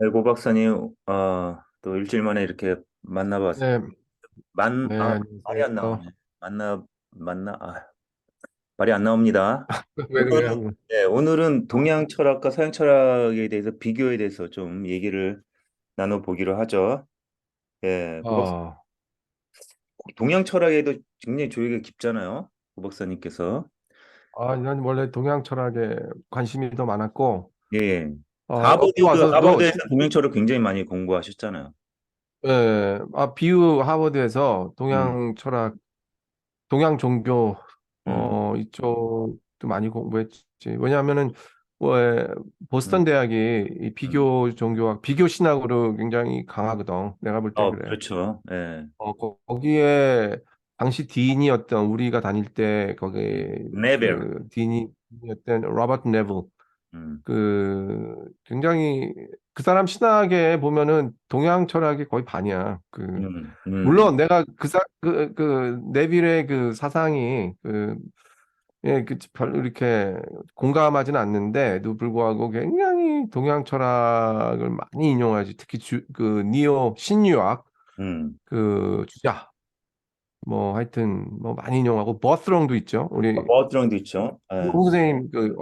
네, 고 박사님, 또 일주일 만에 이렇게 만나봤, 네, 만, 네, 아, 말이 안 안녕하세요. 나오네. 만나, 말이 안 나옵니다. 왜 그래, 오늘은, 한국? 오늘은 동양 철학과 서양 철학에 대해서 비교에 대해서 좀 얘기를 나눠보기로 하죠. 고 박사, 어, 동양 철학에도 굉장히 조예가 깊잖아요. 고 박사님께서. 난 원래 동양 철학에 관심이 더 많았고, 예, 예. 여기 와서도, 하버드에서 동양 철학 굉장히 많이 공부하셨잖아요. 하버드에서 음, 동양 철학, 동양 종교, 음, 이쪽도 많이 공부했지. 왜냐하면은, 왜, 음, 보스턴 대학이 이 음. 비교 종교학, 비교 신학으로 굉장히 강하거든. 내가 볼 때 그래. 그렇죠. 예. 거기에 당시 디인이었던 우리가 다닐 때 거기 네벨. 그 디인이었던 로버트 네빌 음, 굉장히 그 사람 신학에 보면은 동양 철학이 거의 반이야. 물론 내가 그 네빌의 그 사상이 별로 이렇게 공감하지는 않는데도 불구하고 굉장히 동양 철학을 많이 인용하지. 특히 그 니오 신유학 음. 그 주자 뭐 하여튼 뭐 많이 인용하고 버스롱도 있죠. 우리 버드랑도 있죠. 예. 홍 선생님 그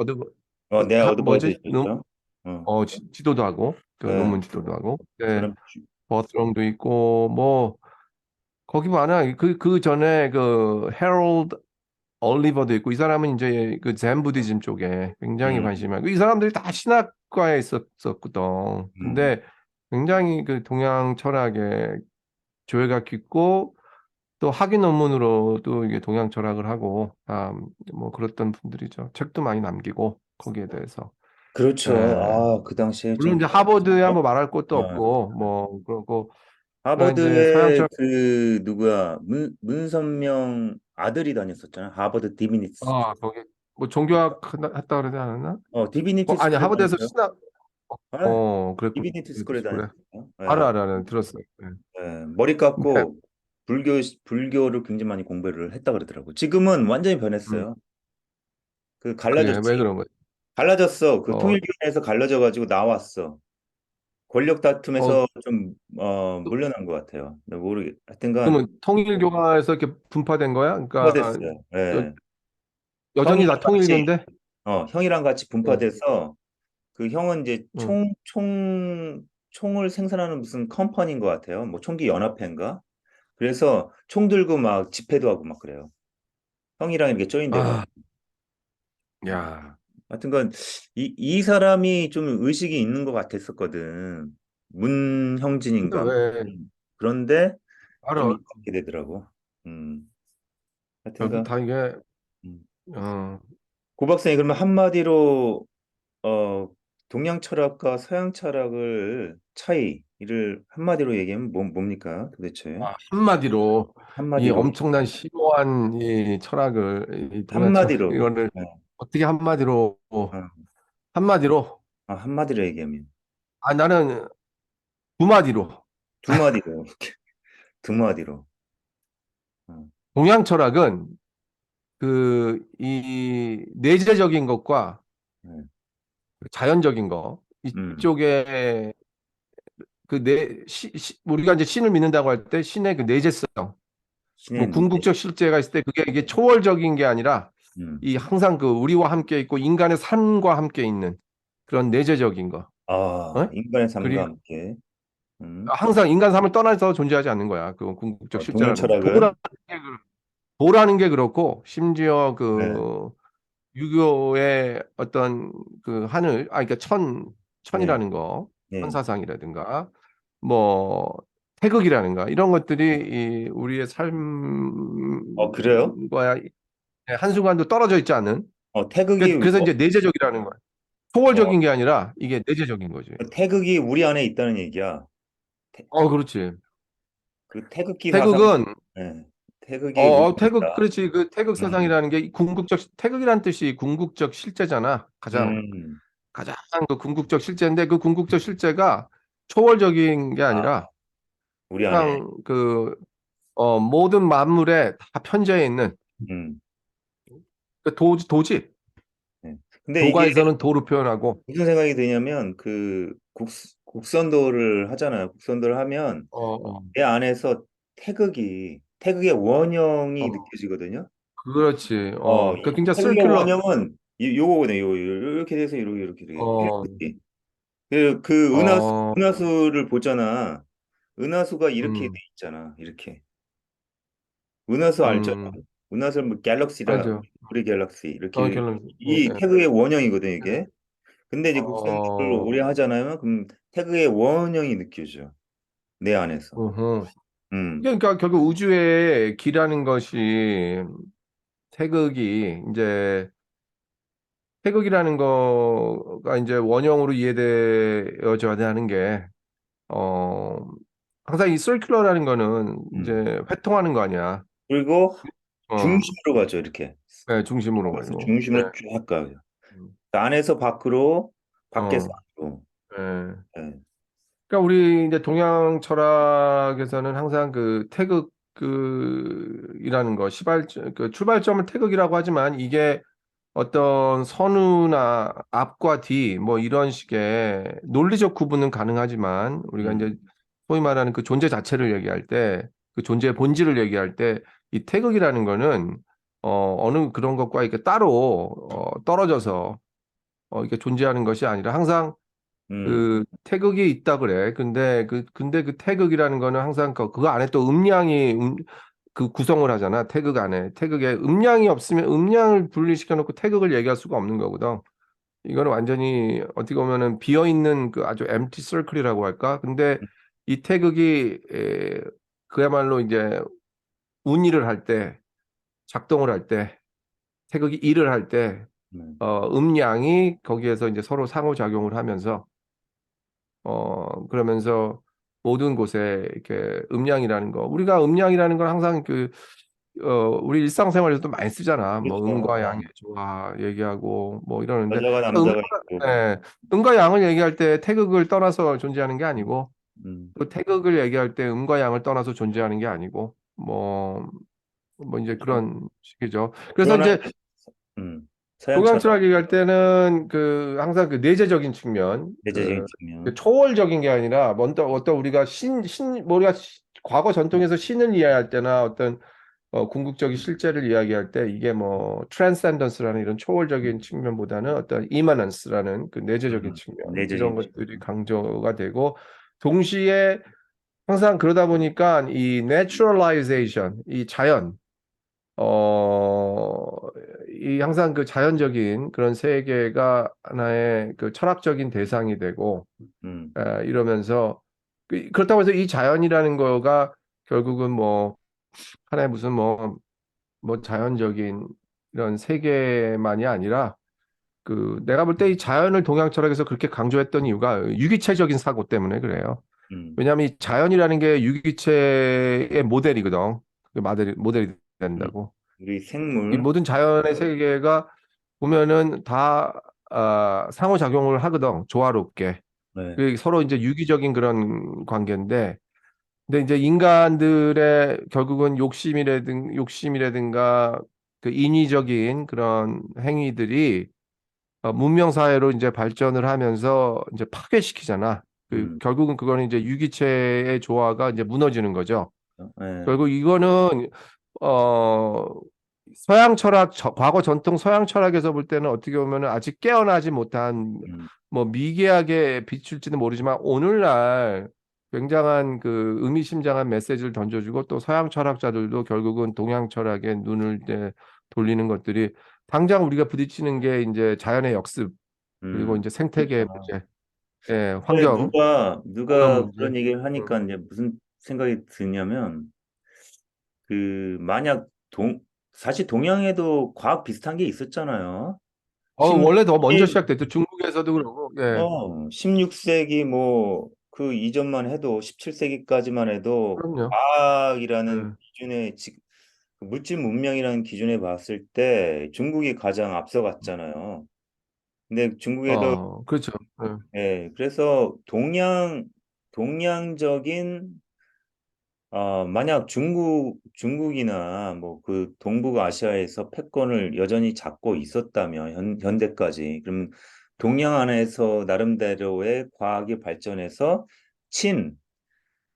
네, 어드버드 뭐지? 있죠. 어, 지도도 하고 그 예. 논문 지도도 하고 그 사람, 버스롱도 있고 뭐 거기 많아. 그 전에 그 헤럴드 올리버도 있고 이 사람은 이제 그 젠 부디즘 쪽에 굉장히 음, 관심이 많고 이 사람들이 다 신학과에 있었거든. 음. 근데 굉장히 그 동양 철학에 조예가 깊고 또 학위 논문으로도 이게 동양 철학을 하고 뭐 그랬던 분들이죠. 책도 많이 남기고 거기에 대해서. 그렇죠. 예. 그 당시에 물론 좀, 이제 하버드야 뭐 어? 말할 것도 어. 없고 뭐 그러고 그러나 이제 서양 하버드에 철학 누구야, 문선명 아들이 다녔었잖아. 하버드 디비니티, 거기 뭐 종교학 했다 그러지 않았나? 디비니티 아니 스쿨에 하버드에서 다녔어요. 신학 아, 그랬구나. 디비니티 스쿨에 그래. 다녔어요. 알아 들었어요. 예. 머리 근데 깎고 불교를 굉장히 많이 공부를 했다 그러더라고. 지금은 완전히 음, 변했어요. 그 그래 왜 갈라졌지. 그런 거야? 갈라졌어. 그 어, 통일교에서 갈라져가지고 나왔어. 권력 어 다툼에서 좀 물러난 것 같아요. 근데 하여튼간 그러면 통일교가에서 이렇게 분파된 거야? 그러니까 분파됐어요. 여, 예. 여전히 형이랑 다 같이 통일교인데? 형이랑 같이 어, 분파돼서 그 형은 이제 응. 총을 생산하는 무슨 컴퍼니인 것 같아요. 뭐 총기 연합회인가? 그래서 총 들고 막 집회도 하고 막 그래요. 형이랑 이렇게 조인돼가지고. 아, 야, 하여튼간 이 사람이 좀 의식이 있는 것 같았었거든. 근데 문형진인가? 왜 그런데 좀 알아? 이렇게 되더라고. 음. 결국 하여튼간 다 이게 음. 어, 고 박사님 그러면 한마디로 어 동양 철학과 서양 철학을 차이를 한마디로 얘기하면 뭡니까 도대체? 한마디로 이 한마디로 엄청난 심오한 이 철학을 이 동양 철학 한마디로 이거를 어, 어떻게 한마디로 어, 한마디로 한마디로 얘기하면 나는 두 마디로 두 마디로 두 마디로 어, 동양 철학은 그 이 내재적인 것과 네. 자연적인 거 음, 이쪽에 우리가 이제 신을 믿는다고 할 때 신의 그 내재성 뭐 신의 내재 궁극적 실제가 있을 때 그게 이게 초월적인 게 아니라 음. 이 항상 그 우리와 함께 있고 인간의 삶과 함께 있는 그런 내재적인 거. 어? 인간의 삶과 그리고 함께 항상 인간 삶을 떠나서 존재하지 않는 거야. 그 궁극적 동양 실제라는 게. 철학은 도라는 게 그렇고 심지어 네, 그 유교의 어떤 그 하늘, 그러니까 네, 천이라는 거, 네. 천사상이라든가, 뭐, 태극이라든가, 이런 것들이 이 우리의 그래요? 삶과야 한순간도 떨어져 있지 않은, 태극이 그래서 이제 내재적이라는 거야. 어, 초월적인 게 아니라 이게 내재적인 거지. 태극이 우리 안에 있다는 얘기야. 태, 그렇지. 그 태극기 사상, 태극은, 네. 태극이 우리 안에 있다. 그렇지. 그 태극 음, 사상이라는 게 태극이라는 뜻이 궁극적 실제잖아. 음, 가장 그 궁극적 실제인데 그 궁극적 실제가 초월적인 게 아, 아니라 우리 안에. 그냥 모든 만물에 다 편재해 있는 음, 그 네. 근데 이게 도가에서는 도로 표현하고 무슨 생각이 드냐면 곡선도를 하잖아요. 곡선도를 하면 어, 어, 내 안에서 태극의 원형이 어, 느껴지거든요. 그렇지. 그 이 굉장히 태극의 circular, 원형은 요거거든요. 이렇게 돼서 이렇게. 어, 그 어, 은하수를 보잖아. 은하수가 이렇게 돼 음, 있잖아. 이렇게. 은하수 알죠? 음, 은하수 뭐 갤럭시라 알죠. 우리 갤럭시 이렇게 갤럭시, 예, 이 예. 태극의 원형이거든 이게. 근데 이제 곡선도를 어, 오래 하잖아요. 그럼 태극의 원형이 느껴져. 내 안에서. 우후. 음. 그러니까 결국 우주의 기라는 것이 태극이 이제 태극이라는 거가 이제 원형으로 이해되어져야 하는 게 어, 항상 이 circular라는 거는 이제 음. 회통하는 거 아니야. 그리고 어, 중심으로 가죠, 이렇게. 네, 중심으로 그래서 가고. 네. 중심으로 쭉 가요. 음. 안에서 밖으로, 밖에서 어, 안으로. 네. 네. 그러니까 우리 이제 동양 철학에서는 항상 그 태극 그이라는 거 그 출발점을 태극이라고 하지만 이게 어떤 선우나 앞과 뒤 뭐 이런 식의 논리적 구분은 가능하지만 우리가 이제 음, 소위 말하는 그 존재 자체를 얘기할 때 그 존재의 본질을 얘기할 때 이 태극이라는 거는 어느 그런 것과 이렇게 따로 떨어져서 이렇게 존재하는 것이 아니라 항상 음, 그 태극이 있다 그래. 근데 그 태극이라는 거는 항상 그거 안에 또 음량이 그 구성을 하잖아. 태극 안에. 태극에 음량이 없으면 음량을 분리시켜 놓고 태극을 얘기할 수가 없는 거거든. 이거는 완전히 어떻게 보면은 비어 있는 그 아주 empty circle이라고 할까? 근데 이 태극이 그야말로 이제 운일을 할 때, 작동을 할 때, 태극이 일을 할 때, 음량이 거기에서 이제 서로 상호작용을 하면서 그러면서 모든 곳에 이렇게 음량이라는 거. 우리가 음량이라는 걸 항상 우리 일상생활에서도 많이 쓰잖아. 뭐 그렇죠. 음과 양의 조화 얘기하고 뭐 이러는데 여자가 그러니까 남자가 있고, 예, 음과 양을 얘기할 때 태극을 떠나서 존재하는 게 아니고 음, 또 태극을 얘기할 때 음과 양을 떠나서 존재하는 게 아니고 뭐 이제 그런 식이죠. 그래서 그러나, 이제 서양 철학, 동양철학 얘기할 때는 그 항상 그 내재적인 측면, 대제적인 그 측면, 초월적인 게 아니라 어떤 우리가 뭐 우리가 과거 전통에서 신을 이해할 때나 어떤 궁극적인 실제를 이야기할 때 이게 뭐 transcendence라는 이런 초월적인 측면보다는 어떤 immanence라는 그 내재적인 측면 이런 내재적인 것들이 측면. 강조가 되고 동시에 항상 그러다 보니까 이 naturalization, 이 자연 어, 이 항상 그 자연적인 그런 세계가 하나의 그 철학적인 대상이 되고, 음, 이러면서, 그렇다고 해서 이 자연이라는 거가 결국은 뭐, 하나의 무슨 뭐 자연적인 이런 세계만이 아니라, 내가 볼 때 이 자연을 동양 철학에서 그렇게 강조했던 이유가 유기체적인 사고 때문에 그래요. 음, 왜냐하면 이 자연이라는 게 유기체의 모델이거든. 그 모델이 음. 된다고. 우리 이 생물, 모든 자연의 세계가 보면은 다 상호작용을 하거든. 조화롭게. 네, 그 서로 이제 유기적인 그런 관계인데, 근데 이제 인간들의 결국은 욕심이라든가 그 인위적인 그런 행위들이 문명 사회로 이제 발전을 하면서 이제 파괴시키잖아. 음, 결국은 그거는 이제 유기체의 조화가 이제 무너지는 거죠. 네, 결국 이거는 어 서양 철학 과거 전통 서양 철학에서 볼 때는 어떻게 보면은 아직 깨어나지 못한 음, 뭐 미개하게 비출지는 모르지만 오늘날 굉장한 그 의미심장한 메시지를 던져주고 또 서양 철학자들도 결국은 동양 철학에 눈을 이제 돌리는 것들이 당장 우리가 부딪히는 게 이제 자연의 역습 그리고 이제 생태계 그렇죠. 문제, 예, 근데 환경 오염 누가 문제. 그런 얘기를 음. 하니까 이제 무슨 생각이 드냐면, 만약 사실 동양에도 과학 비슷한 게 있었잖아요. 원래 더 먼저 16세기, 시작됐죠. 중국에서도 그러고, 예, 16세기 뭐, 그 이전만 해도 17세기까지만 해도 그럼요. 과학이라는 예. 기준에, 그 물질 문명이라는 기준에 봤을 때 중국이 가장 앞서갔잖아요. 근데 중국에도, 그렇죠. 예. 그래서 동양적인 만약 중국이나 뭐 그 동북아시아에서 패권을 여전히 잡고 있었다면, 현대까지, 그럼 동양 안에서 나름대로의 과학이 발전해서 친,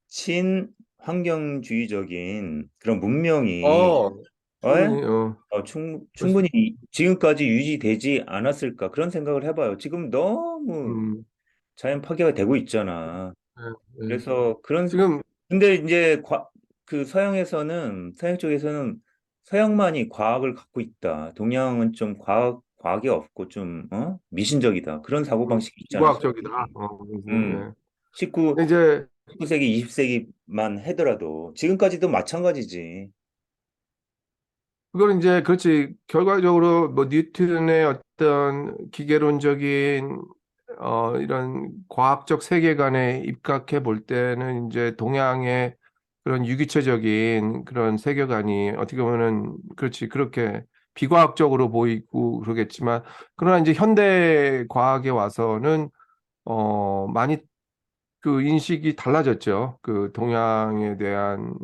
친환경주의적인 그런 문명이 어? 충분히, 그럴 수, 충분히 지금까지 유지되지 않았을까 그런 생각을 해봐요. 지금 너무 음, 자연 파괴가 되고 있잖아. 예, 예. 그래서 지금, 근데 이제 그 서양 쪽에서는 서양만이 과학을 갖고 있다. 동양은 좀 과학이 없고 좀, 미신적이다. 그런 사고방식이 있잖아, 비과학적이다. 소위. 그래서, 음, 예. 19, 근데 이제, 19세기, 20세기만 하더라도 지금까지도 마찬가지지. 그걸 이제, 그렇지. 결과적으로, 뭐, 뉴턴의 어떤 기계론적인, 이런 과학적 세계관에 입각해 볼 때는 이제 동양의 그런 유기체적인 그런 세계관이 어떻게 보면은, 그렇지. 그렇게 비과학적으로 보이고 그러겠지만, 그러나 이제 현대 과학에 와서는, 많이 그 인식이 달라졌죠. 그 동양에 대한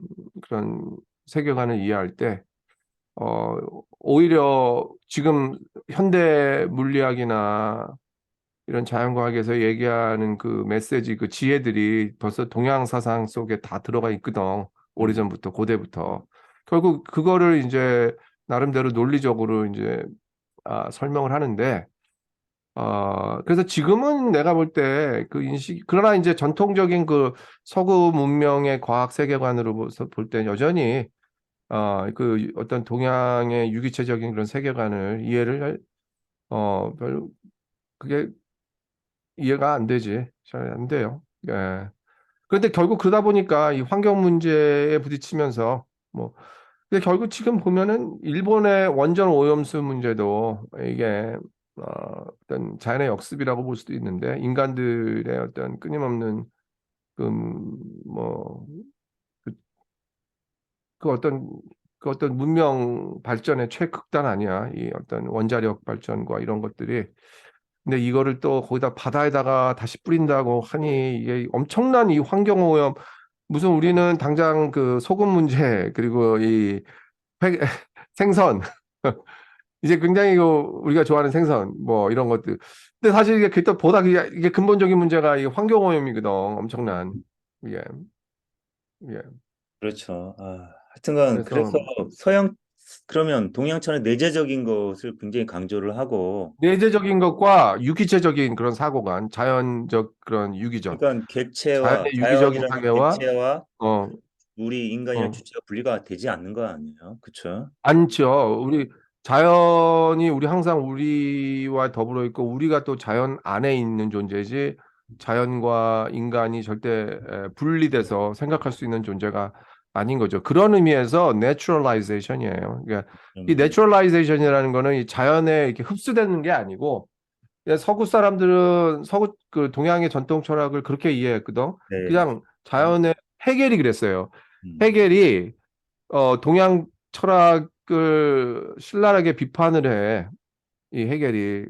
그런 세계관을 이해할 때, 어, 오히려 지금 현대 물리학이나 이런 자연과학에서 얘기하는 그 메시지, 그 지혜들이 벌써 동양 사상 속에 다 들어가 있거든. 음, 오래전부터, 고대부터. 결국 그거를 이제 나름대로 논리적으로 이제 설명을 하는데, 그래서 지금은 내가 볼 때 그 인식, 그러나 이제 전통적인 그 서구 문명의 과학 세계관으로 볼 때 여전히 그 어떤 동양의 유기체적인 그런 세계관을 별로 그게 이해가 안 되지. 잘 안 돼요. 예. 그런데 결국 그러다 보니까 이 환경 문제에 부딪히면서 뭐, 근데 결국 지금 보면은 일본의 원전 오염수 문제도 이게 어떤 자연의 역습이라고 볼 수도 있는데 인간들의 어떤 끊임없는 그뭐 그, 그 어떤 그 어떤 문명 발전의 최극단 아니야. 이 어떤 원자력 발전과 이런 것들이. 근데 이거를 또 거기다 바다에다가 다시 뿌린다고 하니 이게 엄청난 이 환경 오염 무슨 우리는 당장 그 소금 문제 그리고 이 회- 생선 이제 굉장히 우리가 좋아하는 생선 뭐 이런 것들 근데 사실 이게 그때 보다 이게 근본적인 문제가 이 환경 오염이거든 엄청난 이게 예 그렇죠. 하여튼간, 그래서 그래서 서양, 그러면 동양처럼 내재적인 것을 굉장히 강조를 하고, 내재적인 것과 유기체적인 그런 사고관 자연적 그런 유기적 그러니까 자연의 유기적인 자연이라는 파괴와 객체와 어 우리 인간이라는 어, 주체가 분리가 되지 않는 거 아니에요? 그쵸? 않죠. 우리 자연이 우리 항상 우리와 더불어 있고 우리가 또 자연 안에 있는 존재지 자연과 인간이 절대 분리돼서 생각할 수 있는 존재가 아닌 거죠. 그런 의미에서 naturalization이에요. 그러니까 이 음, naturalization이라는 거는 이 자연에 이렇게 흡수되는 게 아니고 서구 사람들은 서구 그 동양의 전통 철학을 그렇게 이해했거든. 네. 그냥 자연의 해겔이 그랬어요. 음, 해겔이 동양 철학을 신랄하게 비판을 해. 이 해겔이.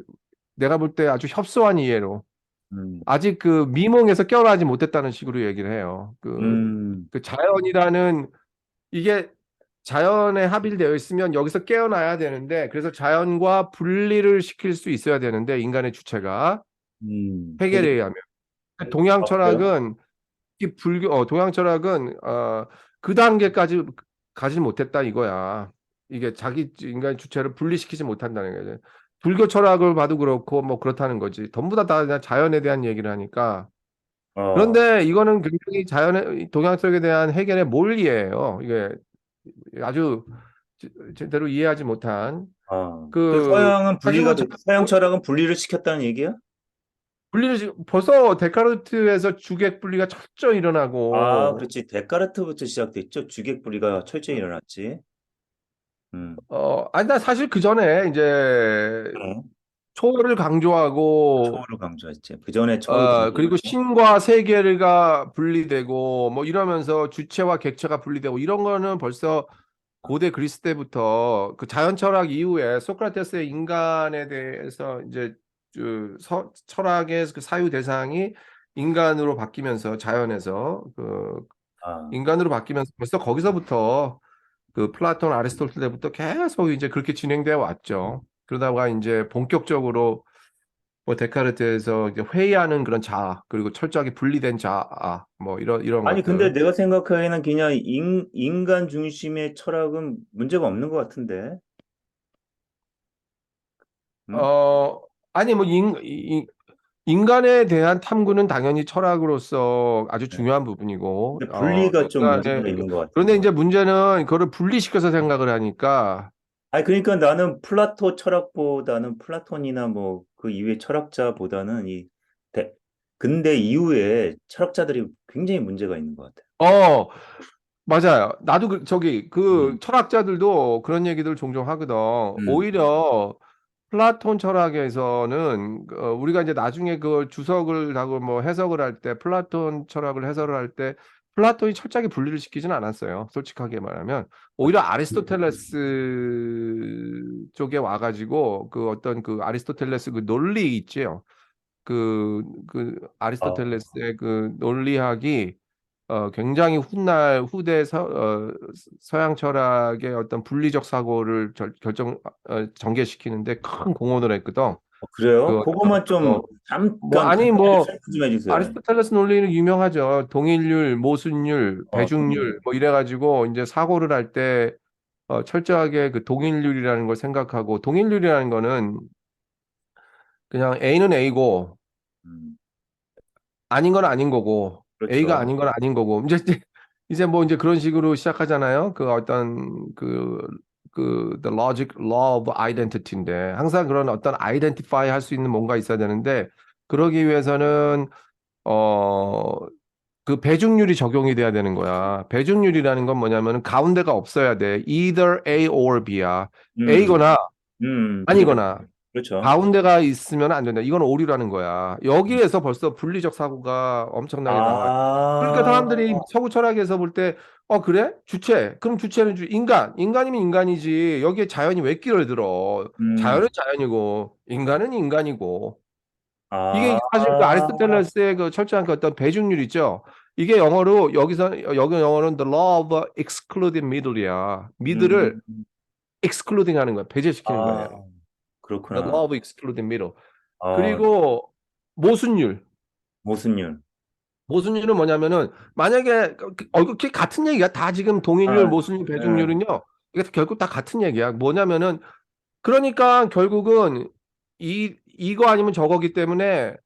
내가 볼 때 아주 협소한 이해로. 음, 아직 그 미몽에서 깨어나지 못했다는 식으로 얘기를 해요. 음, 그 자연이라는 이게 자연에 합일되어 있으면 여기서 깨어나야 되는데 그래서 자연과 분리를 시킬 수 있어야 되는데 인간의 주체가 해겔에 되게, 의하면. 동양 그래요? 철학은 이 동양 철학은 그 단계까지 가지 못했다 이거야. 이게 자기 인간 주체를 분리시키지 못한다는 거죠. 불교 철학을 봐도 그렇고 뭐 그렇다는 거지. 전부 다 그냥 자연에 대한 얘기를 하니까. 어, 그런데 이거는 굉장히 자연의 동양 철학에 대한 해결의 몰이에요. 이게 아주 제대로 이해하지 못한 그 그 사실 뭐 서양 철학은 분리를 시켰다는 얘기야? 분리를 벌써 데카르트에서 주객 분리가 철저히 일어나고 그렇지. 데카르트부터 시작됐죠. 주객 분리가 철저히 일어났지. 음, 아니, 나 사실 그 전에 이제 그래. 초월을 강조하고, 초월을 강조했지. 그 전에 초월을 그리고 강조했고. 신과 세계가 분리되고, 뭐 이러면서 주체와 객체가 분리되고, 이런 거는 벌써 고대 그리스 때부터 그 자연 철학 이후에 소크라테스의 인간에 대해서 이제 철학의 그 사유 대상이 인간으로 바뀌면서 자연에서 그 아, 인간으로 바뀌면서 벌써 거기서부터 그 플라톤, 아리스토텔 때부터 계속 이제 그렇게 진행되어 왔죠. 그러다가 이제 본격적으로 뭐 데카르트에서 이제 회의하는 그런 자아, 그리고 철저하게 분리된 자아, 뭐 이런 아니, 근데 것들. 내가 생각하기에는 그냥 인간 중심의 철학은 문제가 없는 것 같은데. 응? 어, 아니 뭐 인간에 대한 탐구는 당연히 철학으로서 아주 네. 중요한 부분이고, 근데 분리가 좀 문제가 인간의 있는 것 그런데 같은데. 이제 문제는 그거를 분리시켜서 생각을 하니까, 아니, 그러니까 나는 플라토 철학보다는 플라톤이나 뭐 그 이후의 철학자보다는 대, 근대 이후에 철학자들이 굉장히 문제가 있는 것 같아요. 어, 맞아요. 나도 저기 그 음, 철학자들도 그런 얘기들 종종 하거든. 음, 오히려 플라톤 철학에서는 우리가 이제 나중에 그 주석을 하고 뭐 해석을 할 때 플라톤 철학을 해설을 할 때 플라톤이 철저하게 분리를 시키지는 않았어요. 솔직하게 말하면 오히려 아리스토텔레스 쪽에 와가지고 그 어떤 그 아리스토텔레스 그 논리 있지요. 그 아, 아리스토텔레스의 그 논리학이 굉장히 훗날 후대 서양 철학의 어떤 분리적 사고를 전개시키는데 큰 공헌을 했거든. 그래요? 그 그거만 좀 뭐 잠깐 아니 간단히 뭐 설명 좀 해주세요. 아리스토텔레스 논리는 유명하죠. 동일률, 모순율, 동의. 배중률 뭐 이래가지고 이제 사고를 할 때 철저하게 그 동일률이라는 걸 생각하고 동일률이라는 거는 그냥 A는 A고 음, 아닌 건 아닌 거고 A가 그렇죠. 아닌 건 아닌 거고 이제 뭐 이제 그런 식으로 시작하잖아요. 그 어떤 그 the logic law of identity인데 항상 그런 어떤 identify 할 수 있는 뭔가 있어야 되는데 그러기 위해서는 어 그 배중률이 적용이 돼야 되는 거야. 배중률이라는 건 뭐냐면은 가운데가 없어야 돼. either A or B야. 음, A거나 무조건 아니거나 그렇죠. 가운데가 있으면 안 된다. 이건 오류라는 거야. 여기에서 벌써 분리적 사고가 엄청나게 나와요. 그러니까 아, 사람들이 서구 철학에서 볼 때, 그래? 주체. 그럼 주체는 인간. 인간이면 인간이지. 여기에 자연이 왜 끼를 들어? 음, 자연은 자연이고, 인간은 인간이고. 이게 아, 사실 그 아리스토텔레스의 그 철저한 그 어떤 배중률 있죠? 이게 영어로, 여기 영어로는 the law of excluding middle이야. 미드를 음, excluding 하는 거야. 배제시키는 거예요. 아, The 그렇구나. law of excluding middle. 아, 그리고 모순율. 모순율. 모순율은 뭐냐면은 만약에 이게 같은 얘기야. 다 지금 동일률, 아, 모순율, 예. 배중률은요. 이게 결국 다 같은 얘기야. 뭐냐면은 그러니까 결국은 이거 아니면 저거기 때문에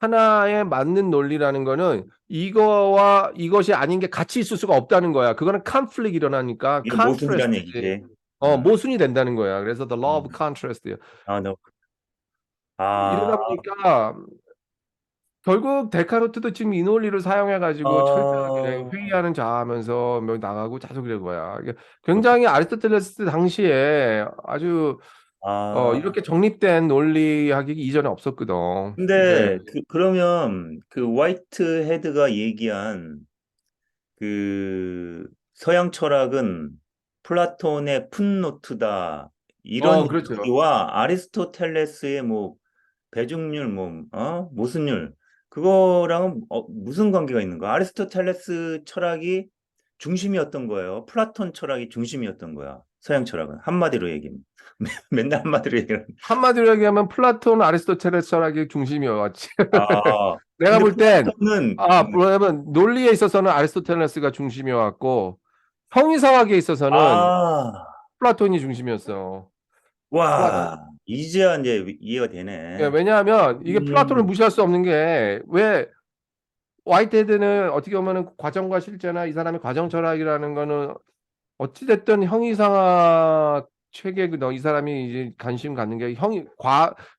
하나에 맞는 논리라는 거는 이거와 이것이 아닌 게 같이 있을 수가 없다는 거야. 그거는 컨플릭 일어나니까 이게 모순이라는 컨트라스트. 얘기지. 음, 모순이 된다는 거야. 그래서 the law of 음. contrast. 아, 너, 이러다 아, 보니까 결국 데카르트도 지금 이 논리를 사용해가지고 철저하게 어, 회의하는 자하면서 뭐 나가고 자꾸 그런 거야. 이게 그렇군. 굉장히 아리스토텔레스 당시에 아주 아, 이렇게 정립된 논리학이 이전에 없었거든. 이제 근데 그러면 그 화이트 헤드가 얘기한 그 서양 철학은 플라톤의 풋노트다. 이런 그렇죠. 얘기와 아리스토텔레스의 뭐 배중률 모순율 그거랑은 무슨 관계가 있는 거야? 아리스토텔레스 철학이 중심이었던 거예요. 플라톤 철학이 중심이었던 거야. 서양 철학은 한마디로 얘기하면 맨날 한마디로 얘기하면 한마디로 얘기하면 플라톤, 아리스토텔레스 철학이 중심이었지. 아 내가 근데 볼 땐 플라톤은 뭐냐면 논리에 있어서는 아리스토텔레스가 중심이었고 형이상학에 있어서는 아 플라톤이 중심이었어. 플라톤. 와, 이제야 이제 이해가 예, 되네. 왜냐하면 이게 플라톤을 음, 무시할 수 없는 게 왜 화이트헤드는 어떻게 보면은 과정과 실제나 이 사람의 과정 철학이라는 거는 어찌됐든 형이상학 체계 이 사람이 이제 관심 갖는 게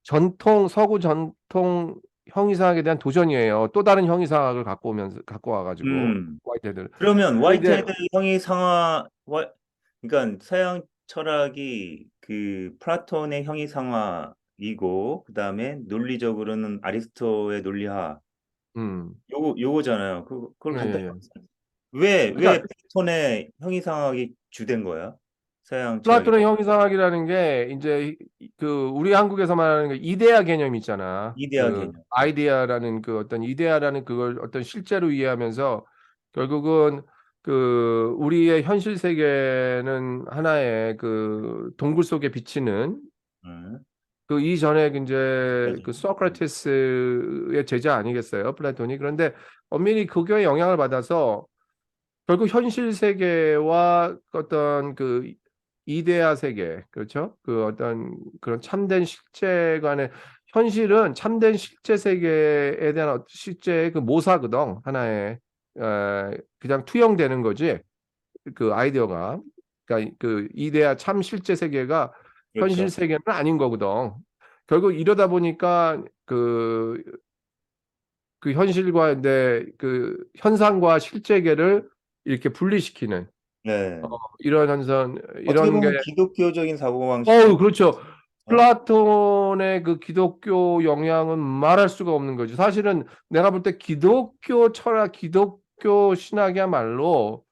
전통 서구 전통 형이상학에 대한 도전이에요. 또 다른 형이상학을 갖고 와가지고 음. 화이트헤드. 그러면 근데 이제 화이트헤드 형이 그러니까 서양 철학이 그 플라톤의 형이 상화이고, 그 다음에 논리적으로는 아리스토의 논리화. 음, 요거잖아요. 그걸 예, 예, 간단히 예. 왜 그러니까 플라톤의 형이 상학이 주된 거야? 서양 철학이 플라톤의 형이상학이라는 게 이제 그 우리 한국에서 말하는 그 이데아 개념 있잖아. 이데아 그 개념. 아이디어라는 그 어떤 이데아라는 그걸 어떤 실제로 이해하면서 결국은 그 우리의 현실 세계는 하나의 그 동굴 속에 비치는 음. 그 이전에 이제 그죠? 그 소크라테스의 제자 아니겠어요, 플라톤이. 그런데 엄밀히 그 교의 영향을 받아서 결국 현실 세계와 어떤 그 이데아 세계, 그렇죠? 그 어떤 그런 참된 실제관의 현실은 참된 실제 세계에 대한 실제의 그 모사거든, 하나의. 그냥 투영되는 거지. 그 아이디어가, 그러니까 그 이데아 참 실제 세계가 현실 그렇죠. 세계는 아닌 거거든. 결국 이러다 보니까 그 현실과 그 현상과 실제계를 이렇게 분리시키는 네. 이런 현상, 어떻게 이런 게. 보면 기독교적인 사고방식도 그렇죠. 있죠. 플라톤의 그 기독교 영향은 말할 수가 없는 거죠. 사실은 내가 볼 때 기독교 철학, 기독교 신학이야말로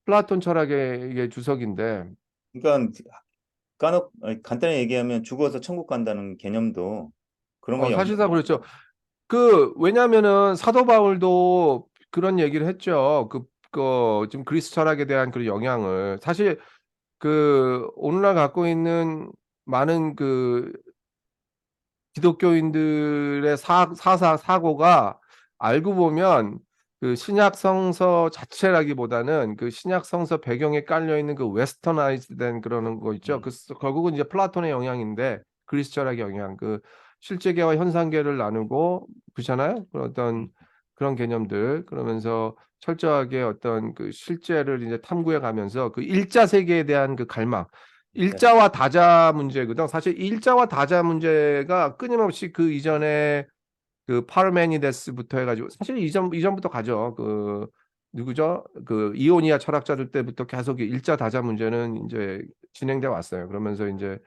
플라톤 철학의 이게 주석인데, 그러니까 아니, 간단히 얘기하면 죽어서 천국 간다는 개념도 그런 거 영향을 사실상 그렇죠. 받죠. 왜냐면은 사도 바울도 그런 얘기를 했죠. 좀 그리스 철학에 대한 그런 영향을. 사실 오늘날 갖고 있는 많은 기독교인들의 사고가 알고 보면 그 신약 성서 자체라기보다는 그 신약 성서 배경에 깔려 있는 그 웨스터나이즈 된 그러는 거 있죠. 음, 결국은 이제 플라톤의 영향인데, 그리스 철학의 영향, 그 실제계와 현상계를 나누고, 그렇잖아요. 그런 음, 어떤 그런 개념들, 그러면서 철저하게 어떤 그 실제를 이제 탐구해 가면서 그 일자 세계에 대한 그 갈망, 네. 일자와 다자 문제거든. 사실 일자와 다자 문제가 끊임없이 그 이전에 그 파르메니데스부터 해가지고, 사실 이전부터 가죠. 누구죠? 그 이오니아 철학자들 때부터 계속 이 일자 다자 문제는 이제 진행돼 왔어요. 그러면서 이제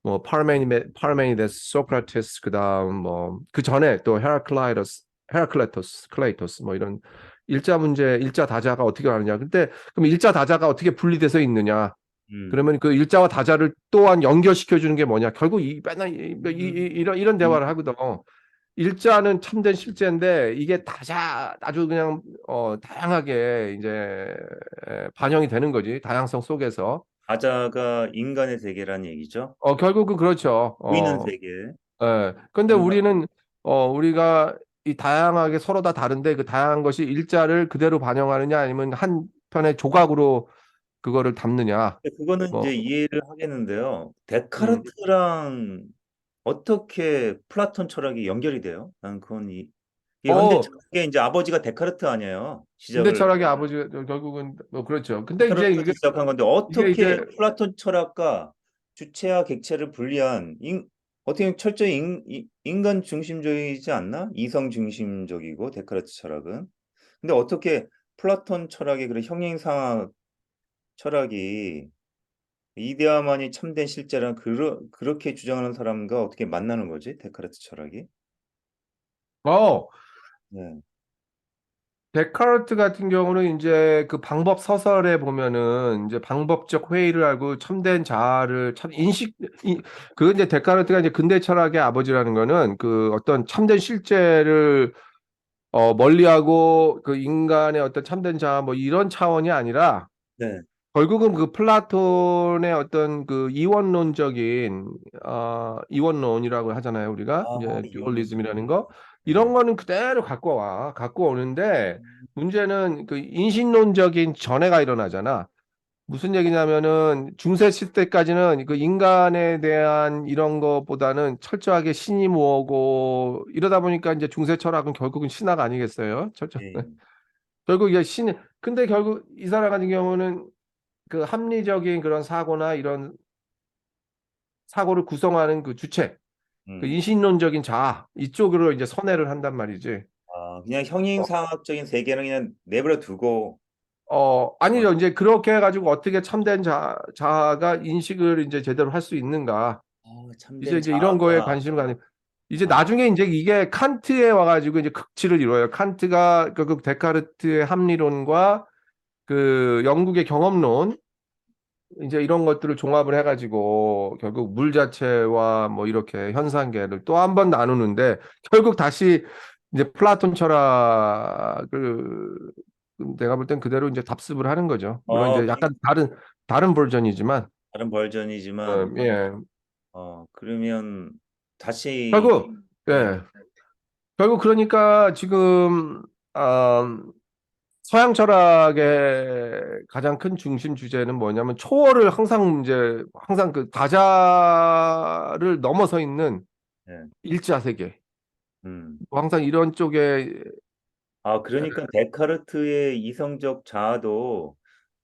뭐 파르메니데스, 소크라테스, 그다음 뭐 그 전에 또 헤라클레토스, 클레이토스, 뭐 이런 일자 문제, 일자 다자가 어떻게 가느냐. 근데 그럼 일자 다자가 어떻게 분리돼서 있느냐? 음, 그러면 그 일자와 다자를 또한 연결시켜 주는 게 뭐냐? 결국 맨날 이런 음, 대화를 하거든. 일자는 참된 실제인데 이게 다자 아주 그냥 다양하게 이제 반영이 되는 거지. 다양성 속에서. 가자가 인간의 세계라는 얘기죠. 결국은 그렇죠. 보이는 세계. 근데 정말 우리가 이 다양하게 서로 다 다른데 그 다양한 것이 일자를 그대로 반영하느냐 아니면 한 편의 조각으로 그거를 담느냐. 그거는 뭐 이제 이해를 하겠는데요. 음. 데카르트랑 어떻게 플라톤 철학이 연결이 돼요? 난 그건 이 현대 어, 철학의 이제 아버지가 데카르트 아니에요. 근데 시작을 철학의 아버지가 결국은 뭐 그렇죠. 근데 이제 데카르트에서 시작한 건데 이게 어떻게 이제 플라톤 철학과 주체와 객체를 분리한 어떻게 보면 철저히 인간 중심적이지 않나? 이성 중심적이고 데카르트 철학은. 근데 어떻게 플라톤 철학의 그런 형용상학 철학이 이데아만이 참된 실제란 그렇게 주장하는 사람과 어떻게 만나는 거지? 데카르트 철학이? 어 네. 데카르트 같은 경우는 이제 그 방법 서설에 보면은 이제 방법적 회의를 하고 참된 자아를 참 그 이제 데카르트가 이제 근대 철학의 아버지라는 거는 그 어떤 참된 실제를 멀리하고 그 인간의 어떤 참된 자아 뭐 이런 차원이 아니라 네. 결국은 그 플라톤의 어떤 그 이원론이라고 하잖아요. 우리가 아, 이제 이원론. 듀얼리즘이라는 거, 이런 네. 거는 그대로 갖고 오는데 문제는 그 인신론적인 전해가 일어나잖아. 무슨 얘기냐면은 중세 시대까지는 그 인간에 대한 이런 것보다는 철저하게 신이 뭐고 이러다 보니까 이제 중세 철학은 결국은 신학 아니겠어요? 예. 결국 이게 근데 결국 이 사람 같은 경우는 그 합리적인 그런 사고나 이런 사고를 구성하는 그 주체, 그 음. 인신론적인 자아 이쪽으로 이제 선회를 한단 말이지. 그냥 어, 형용상학적인 세계는 그냥 내버려 두고, 어, 아니죠. 이제 그렇게 해가지고 어떻게 참된 자아가 인식을 이제 제대로 할 수 있는가. 참된 이제 이런 거에 자아가, 관심을 가는. 이제 아, 나중에 이제 이게 칸트에 와가지고 이제 극치를 이뤄요. 칸트가 결국 데카르트의 합리론과 그 영국의 경험론, 이제 이런 것들을 종합을 해가지고 결국 물 자체와 뭐 이렇게 현상계를 또 한 번 나누는데, 결국 다시 이제 플라톤 철학을 내가 볼 땐 그대로 이제 답습을 하는 거죠. 물론 이제 그러니까 약간 다른 버전이지만. 다른 버전이지만, 예. 그러면 다시, 결국, 네, 예, 결국 그러니까 지금, 아, 서양 철학의 가장 큰 중심 주제는 뭐냐면 초월을 항상 이제, 항상 그 다자를 넘어서 있는 네, 일자 세계. 음. 뭐 항상 이런 쪽에, 그러니까 데카르트의 이성적 자아도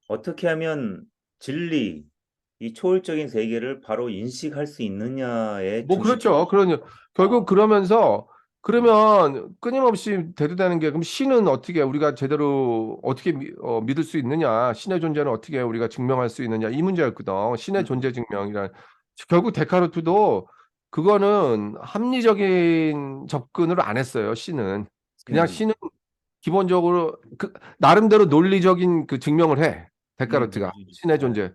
어떻게 하면 진리, 이 초월적인 세계를 바로 인식할 수 있느냐의 뭐 중심. 그렇죠. 아, 결국 그러면서 음, 그러면 끊임없이 대두되는 게 그럼 신은 어떻게 우리가 제대로 어떻게 믿을 수 있느냐? 신의 존재는 어떻게 우리가 증명할 수 있느냐? 이 문제였거든. 신의 음, 존재 증명이란 결국 데카르트도 그거는 합리적인 접근을 안 했어요. 신은 그냥 음, 신은 기본적으로 그 나름대로 논리적인 그 증명을 해. 데카르트가 논리주의. 신의 존재.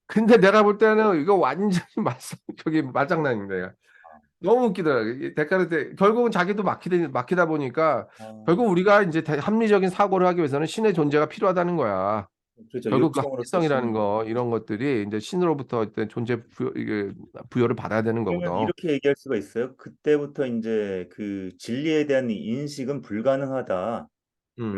근데 내가 볼 때는 이거 완전히 저기 말장난인데. 너무 웃기더라고요. 이 데카르트 결국은 자기도 막히다 보니까 아, 결국 우리가 이제 합리적인 사고를 하기 위해서는 신의 존재가 필요하다는 거야. 그렇죠. 결국 그 요청으로서 합리성이라는 신이. 거 이런 것들이 이제 신으로부터 어떤 이게 부여를 받아야 되는 그러면 거거든. 이렇게 얘기할 수가 있어요. 그때부터 이제 그 진리에 대한 인식은 불가능하다라는 음,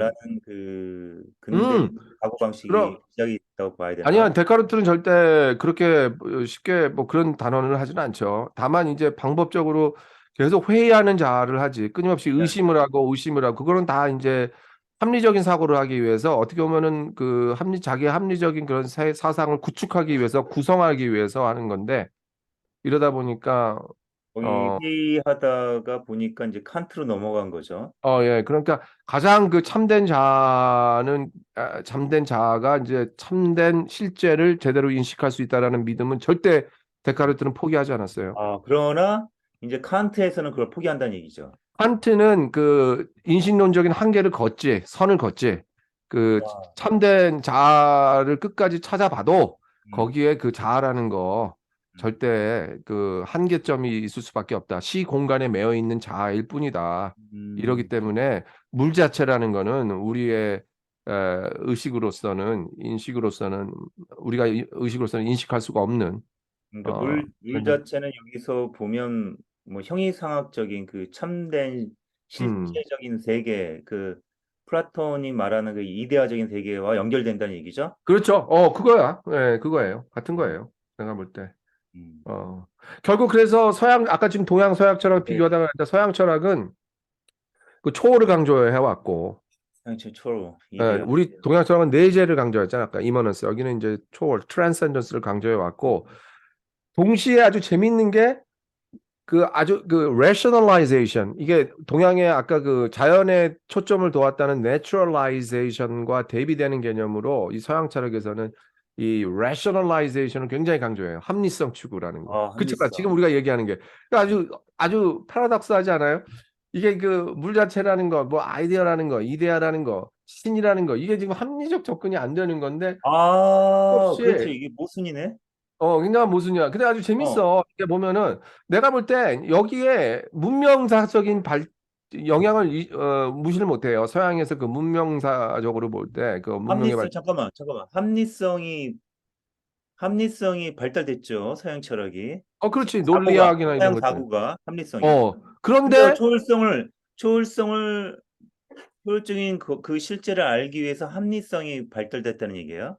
근대 음, 그럼 사고방식이 시작이 있다고 봐야 되나? 아니야, 데카르트는 절대 그렇게 쉽게 뭐 그런 단언을 하지는 않죠. 다만 이제 방법적으로 계속 회의하는 자를 하지. 끊임없이 의심을 하고, 그거는 다 이제 합리적인 사고를 하기 위해서 어떻게 보면은 그 자기의 합리적인 그런 사상을 구축하기 위해서 구성하기 위해서 하는 건데 이러다 보니까 거의 어, 회의하다가 보니까 이제 칸트로 넘어간 거죠. 예. 그러니까 가장 그 참된 자는 참된 자아가 이제 참된 실제를 제대로 인식할 수 있다라는 믿음은 절대 데카르트는 포기하지 않았어요. 그러나 이제 칸트에서는 그걸 포기한다는 얘기죠. 칸트는 그 인식론적인 한계를 걷지, 선을 걷지. 그 와, 참된 자아를 끝까지 찾아봐도 음, 거기에 그 자아라는 거 음, 절대 그 한계점이 있을 수밖에 없다. 시 공간에 매여 있는 자아일 뿐이다. 이러기 음. 때문에 물 자체라는 거는 우리의 인식으로서는 우리가 의식으로서는 인식할 수가 없는 그러니까 어, 물 자체는 여기서 보면 뭐 형이상학적인 그 참된 음. 실제적인 세계, 그 플라톤이 말하는 그 이데아적인 세계와 연결된다는 얘기죠. 그렇죠. 그거야. 예, 그거예요. 같은 거예요. 내가 볼 때. 음. 어. 결국 그래서 아까 지금 동양 서양 철학 네, 비교하다가 했는데 서양 철학은 그 초호를 강조해 왔고, 최초로 예, 이데아. 우리 동양 철학은 내재를 강조했잖아. 아까 이머넌스. 여기는 이제 초월, 트랜센던스를 강조해 왔고, 동시에 아주 재밌는 게 그 rationalization 이게 동양의 아까 그 자연의 초점을 두었다는 naturalization과 대비되는 개념으로 이 서양 철학에서는 이 rationalization을 굉장히 강조해요. 합리성 추구라는 거. 그렇잖아. 지금 합리성. 우리가 얘기하는 게 그러니까 아주 패러독스하지 않아요? 이게 그 물 자체라는 거, 뭐 아이디어라는 거, 이데아라는 거, 신이라는 거 이게 지금 합리적 접근이 안 되는 건데 그렇죠. 없이 이게 모순이네. 그냥 모순이야. 근데 아주 어, 재밌어. 이게 보면은 내가 볼 땐 여기에 문명사적인 영향을 무시를 못해요. 서양에서 그 문명사적으로 볼 때 그 문명의 합리성, 잠깐만, 잠깐만. 합리성이 발달됐죠. 서양 철학이. 그렇지. 사고가, 논리학이나 이런 서양 것들. 사고가 합리성이. 근데 그런데 초월성을 효율적인 그 실제를 알기 위해서 합리성이 발달됐다는 얘기예요?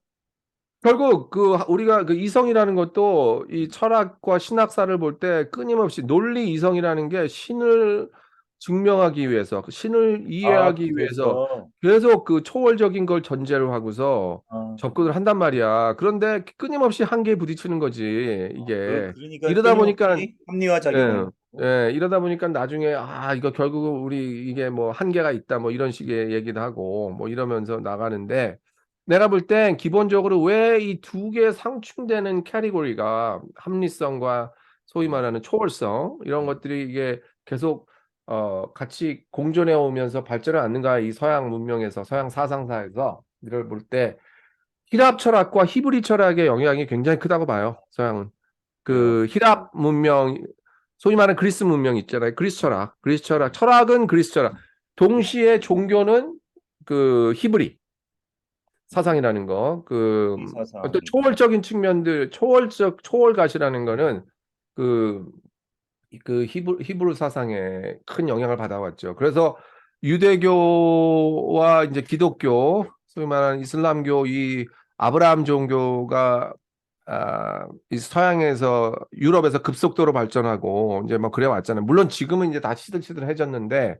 결국 그 우리가 그 이성이라는 것도 이 음. 철학과 신학사를 볼 때 끊임없이 논리 이성이라는 게 신을 증명하기 위해서 그 신을 이해하기 위해서 그래서 계속 그 초월적인 걸 전제로 하고서 아, 접근을 한단 말이야. 그런데 끊임없이 한계에 부딪히는 거지 이게 그러니까 이러다 보니까 끊임없이 합리화 작용을 예, 하고. 이러다 보니까 나중에 이거 결국 우리 이게 뭐 한계가 있다 뭐 이런 식의 얘기도 하고 뭐 이러면서 나가는데 내가 볼 땐 기본적으로 왜 이 두 개 상충되는 캐리고리가 합리성과 소위 음, 말하는 초월성 이런 음, 것들이 이게 계속 같이 공존해 오면서 발전을 않는가 이 서양 문명에서 서양 사상사에서 이걸 볼 때 히랍 철학과 히브리 철학의 영향이 굉장히 크다고 봐요. 서양은. 그래요. 그 히랍 문명, 소위 말하는 그리스 문명 있잖아요. 그리스 철학, 철학은 그리스 철학. 동시에 종교는 그 히브리 사상이라는 거, 그 이 어떤 사상. 초월적인 측면들, 초월가시라는 거는 그, 그 히브리 사상에 큰 영향을 받아왔죠. 그래서 유대교와 이제 기독교, 소위 말하는 이슬람교, 이 아브라함 종교가 이 서양에서 유럽에서 급속도로 발전하고 이제 뭐 그래 왔잖아요. 물론 지금은 이제 다 시들시들해졌는데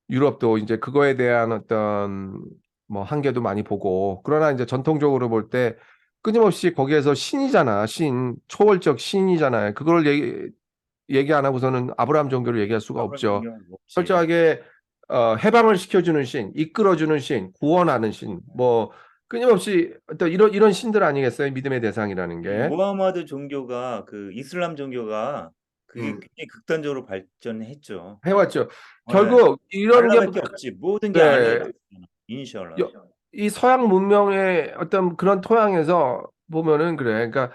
유럽도 이제 그거에 대한 어떤 뭐 한계도 많이 보고 그러나 이제 전통적으로 볼 때 끊임없이 거기에서 신이잖아. 신, 초월적 신이잖아요. 그걸 얘기 안 하고서는 아브라함 종교를 얘기할 수가 아브라함 없죠. 종교는 없지. 철저하게 해방을 시켜주는 신, 이끌어주는 신, 구원하는 신, 뭐 끊임없이 어떤 이런 신들 아니겠어요? 믿음의 대상이라는 이 게. 모하마드 종교가 그 이슬람 종교가 그게 음, 굉장히 극단적으로 발전했죠. 해왔죠. 네. 결국 이런 게 알라밖에 없지. 모든 게 알라에 네, 있잖아. 이니셜라. 여- 이 서양 문명의 어떤 그런 토양에서 보면은 그래. 그러니까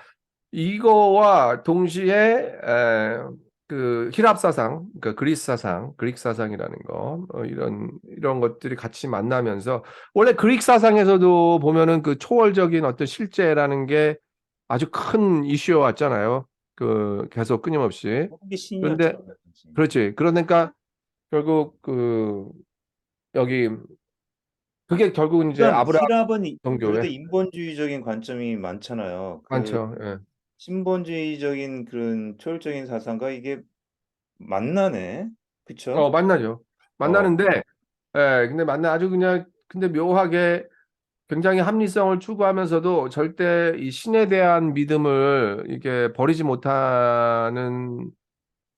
이거와 동시에 그 히랍 사상, 그러니까 그리스 사상, 그릭 사상이라는 거 이런 것들이 같이 만나면서 원래 그릭 사상에서도 보면은 그 초월적인 어떤 실제라는 게 아주 큰 이슈였잖아요. 그 계속 끊임없이. 모든 게 신이었죠. 그런데 그렇지. 그러니까 결국 그 여기 그게 결국은 이제 그러니까 아브라함 히랍은 그래도 종교의 인본주의적인 관점이 많잖아요. 그 많죠. 예. 신본주의적인 그런 초월적인 사상과 이게 만나네. 그쵸? 만나죠. 어, 만나는데, 근데 아주 그냥, 근데 묘하게 굉장히 합리성을 추구하면서도 절대 이 신에 대한 믿음을 이게 버리지 못하는 음,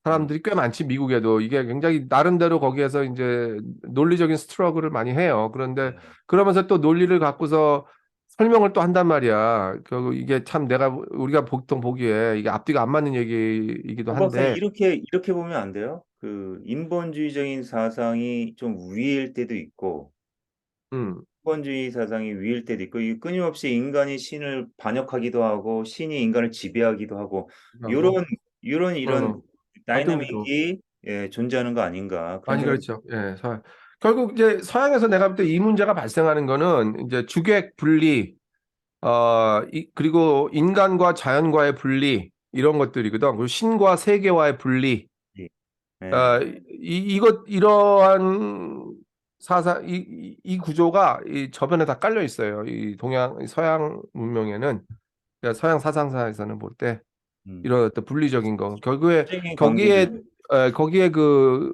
사람들이 꽤 많지, 미국에도. 이게 굉장히 나름대로 거기에서 이제 논리적인 스트러글을 많이 해요. 그런데 네. 그러면서 또 논리를 갖고서 설명을 또 한단 말이야. 결국 이게 참 우리가 보통 보기에 이게 앞뒤가 안 맞는 얘기이기도 박 박사님 한데, 이렇게 보면 안 돼요? 그 인본주의적인 사상이 좀 위일 때도 있고 음, 인본주의 사상이 위일 때도 있고 이 끊임없이 인간이 신을 반역하기도 하고 신이 인간을 지배하기도 하고 이런 하고, 이런 어, 갈등도 다이나믹이 존재하는 거 아닌가 그런 많이 생각이 그렇죠. 예, 결국 이제 서양에서 내가 볼 때 이 문제가 발생하는 거는 이제 주객 분리, 그리고 인간과 자연과의 분리 이런 것들이거든. 그리고 신과 세계와의 분리. 예. 예. 이러한 이 구조가 이 저변에 다 깔려 있어요. 이 서양 문명에는, 그러니까 서양 사상사에서는 볼 때 음. 이런 어떤 분리적인 거. 결국에 전쟁의 관계도 거기에 그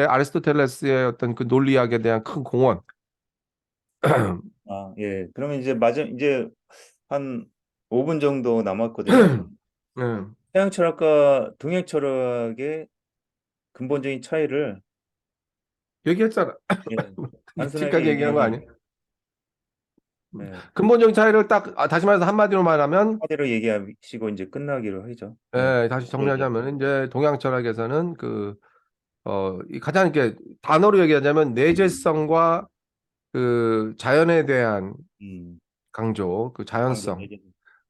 아리스토텔레스의 어떤 그 논리학에 대한 큰 공헌. 예. 그러면 이제 한 5분 정도 남았거든요. 음, 서양 철학과 동양 철학의 근본적인 차이를 얘기했잖아. 예, 단순하게 지금까지 얘기한 거 아니야? 얘기하면 예, 근본적인 차이를 딱 다시 말해서 한마디로 말하면, 화대로 얘기하시고 이제 끝나기로 하죠. 예. 다시 얘기. 정리하자면 이제 동양 철학에서는 이 가장 이렇게 단어로 얘기하자면 내재성과 그 자연에 대한 음, 강조, 그 강조 자연성, 얘기.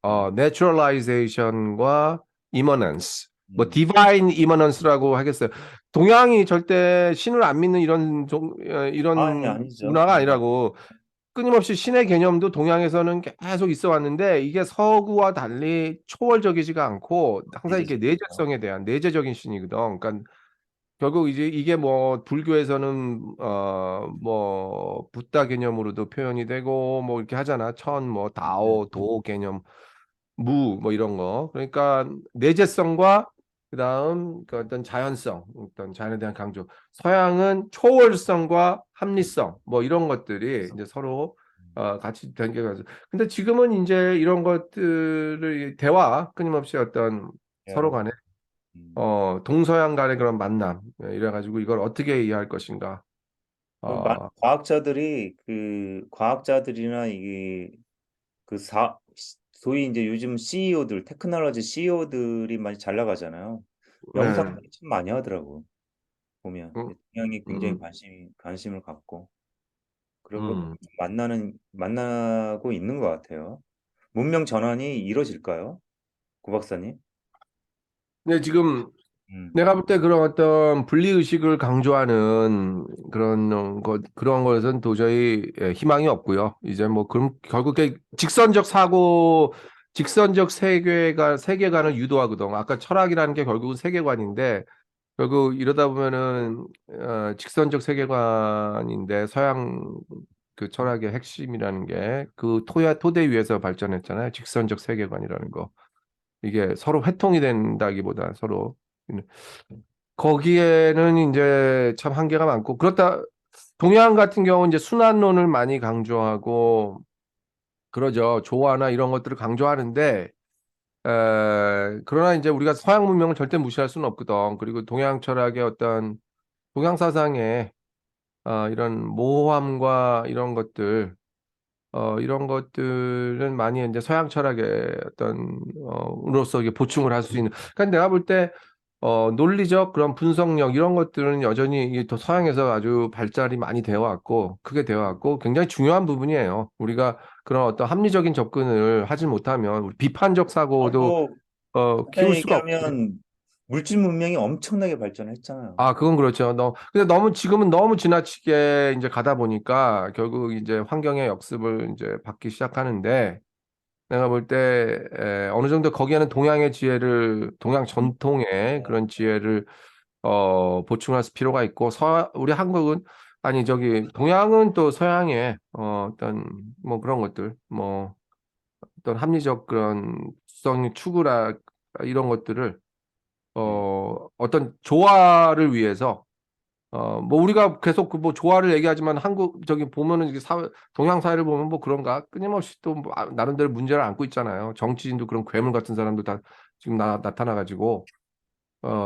음, naturalization과 immanence, 뭐 음. divine immanence라고 하겠어요. 동양이 절대 신을 안 믿는 아니 이런 아니죠. 문화가 아니라고. 끊임없이 신의 개념도 동양에서는 계속 있어 왔는데 이게 서구와 달리 초월적이지가 않고 항상 이제 이게 내재성에 대한 내재적인 신이거든. 그러니까 결국 이제 이게 뭐 불교에서는 뭐 붓다 개념으로도 표현이 되고 뭐 이렇게 하잖아. 뭐 네. 다오, 도 개념, 무 뭐 이런 거. 그러니까 내재성과 그다음 그 어떤 자연성, 어떤 자연에 대한 강조. 서양은 초월성과 합리성 뭐 이런 것들이 이제 서로 같이 연결해서. 근데 지금은 이제 이런 것들을 대화 끊임없이 어떤 서로 예. 간에 음. 동서양 간의 그런 만남 이래가지고 이걸 어떻게 이해할 것인가. 많은 어, 과학자들이나 이게 그 소위 이제 요즘 CEO들, 테크놀로지 CEO들이 많이 잘 나가잖아요. 명상 네. 참 많이 하더라고. 보면 음, 동양이 굉장히 음, 관심을 갖고 그리고 음. 만나고 있는 것 같아요. 문명 전환이 이루어질까요? 구 박사님? 근데 지금 음. 내가 볼 때 그런 어떤 분리의식을 강조하는 그런 것은 도저히 희망이 없고요. 이제 뭐, 그럼 결국에 직선적 사고 직선적 세계관을 유도하거든. 아까 철학이라는 게 결국은 세계관인데 결국 이러다 보면은 직선적 세계관인데 서양 그 철학의 핵심이라는 게 그 토대 위에서 발전했잖아요. 직선적 세계관이라는 거. 이게 서로 회통이 된다기보다 서로 거기에는 이제 참 한계가 많고 그렇다 동양 같은 경우 이제 순환론을 많이 강조하고 그러죠. 조화나 이런 것들을 강조하는데 그러나 이제 우리가 서양 문명을 절대 무시할 수는 없거든. 그리고 동양 철학의 어떤 동양 사상의 이런 모호함과 이런 것들은 많이 이제 서양 철학의 어떤 으로서 이게 보충을 할 수 있는. 그러니까 내가 볼 때 논리적 그런 분석력 이런 것들은 여전히 이게 더 서양에서 아주 발달이 많이 되어 왔고 크게 되어 왔고 굉장히 중요한 부분이에요. 우리가 그런 어떤 합리적인 접근을 하지 못하면 우리 비판적 사고도 또 키울 간단히 수가 없지. 얘기하면 물질 문명이 엄청나게 발전했잖아요. 아, 그건 그렇죠. 근데 너무 지금은 너무 지나치게 이제 가다 보니까 결국 이제 환경의 역습을 이제 받기 시작하는데 내가 볼 때 어느 정도 거기에는 동양의 지혜를 동양 음, 전통의 네. 그런 지혜를 보충할 필요가 있고 우리 한국은 아니 저기 동양은 또 서양의 어떤 뭐 그런 것들 뭐 어떤 합리적 그런 수성 추구라 이런 것들을 네. 어떤 조화를 위해서 뭐 우리가 계속 그 뭐 조화를 얘기하지만 한국 저기 보면은 이게 동양 사회를 보면 뭐 그런가 끊임없이 또뭐 나름대로 문제를 안고 있잖아요. 정치인도 그런 괴물 같은 사람도 다 지금 나타나가지고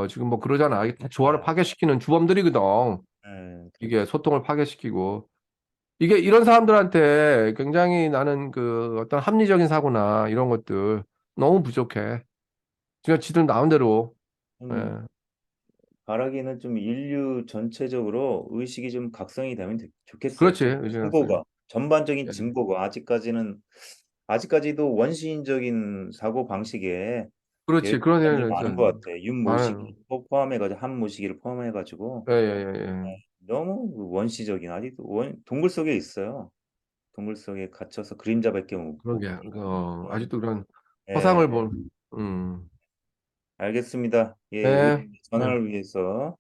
지금 뭐 그러잖아. 이게 다 조화를 네. 파괴시키는 주범들이거든. 네, 이게 그렇죠. 소통을 파괴시키고 이게 이런 사람들한테 굉장히 나는 그 어떤 합리적인 사고나 이런 것들 너무 부족해. 지금 지들 나온 대로 좀 예. 바라기는 좀 인류 전체적으로 의식이 좀 각성이 되면 좋겠어요. 그렇지. 좀 의식학생. 진보가 전반적인 예. 진보가 아직까지도 원시인적인 사고 방식에 그렇지. 그런 여전히 생각이 많은 것 같아요. 많아요. 윤모시기 포함해가지고 한모시기를 포함해가지고 예, 예, 예, 예. 너무 원시적인 아직도 동굴 속에 있어요. 동굴 속에 gat혀서 그림자밖에 못 그러게, 보는. 아직도 그런 예, 허상을 음, 알겠습니다. 예, 네, 의리 네, 전환을 위해서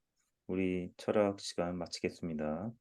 우리 철학 시간 마치겠습니다.